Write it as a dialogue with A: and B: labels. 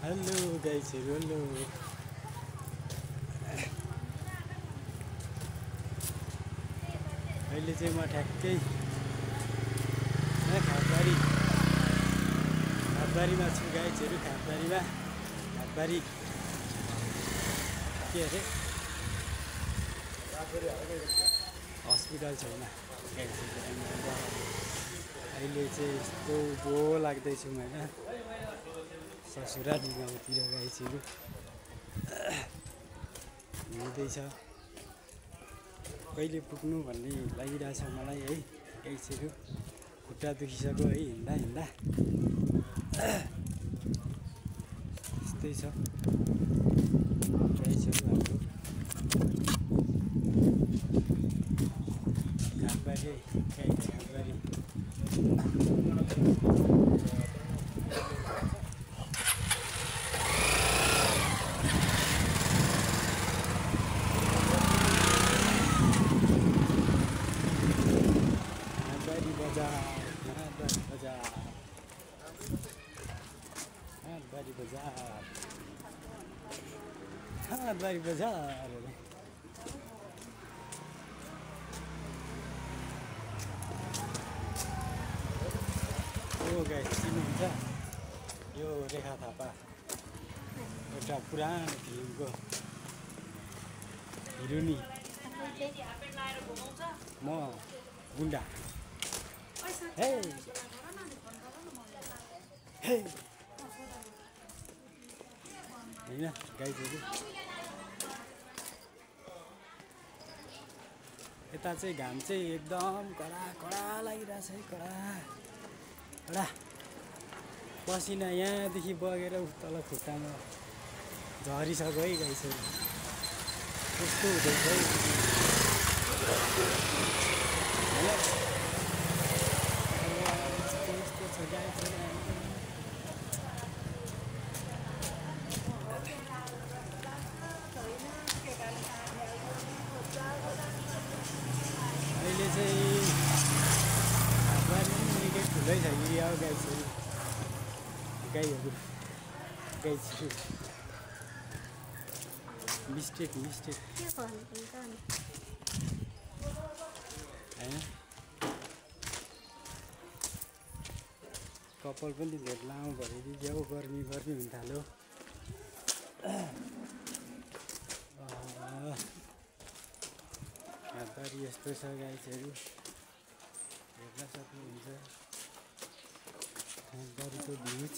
A: hello गाइसहरु hello अहिले चाहिँ म ठ्याक्कै खापबारीमा छु गाइसहरु खापबारी के अरे हस्पिटल छैन अहिले चाहिँ यस्तो बो लाग्दैछु म हैन ससुराली गाउँतिर गाइसहरु हुँदैछ कहिले पुग्नु भन्ने लागिरहेछ मलाई है गाइसहरु खुट्टा दुखिसक्यो है हिँड्दा त्यस्तै छ गाइसहरु हाम्रो खापबारी खापबारी हाटबारी बजार ओ गाइस चिन्नुहुन्छ यो रेखा थापा एउटा पुरानो फिल्मको हिरोनी म गुन्डा हे हे हैन गाइसहरु यता चाहिँ घाम चाहिँ एकदम कडा लागिरहेछ है कडा पसिना यहाँदेखि बगेर तल खुट्टामा झरिसक्यो है गाइसहरु कस्तो हुँदैछ है यस्तो छ गाइसहरु अहिले चाहिँ खापबारी निकै ठुलै छ एरिया हो गाइसहरु मिस्टेक हैन कपाल पनि भेट लामो भइदियो गर्मी हुन थाल्यो खापबारी यस्तो छ गाइसहरु हेर्न सक्नुहुन्छ खापबारीको भ्यूज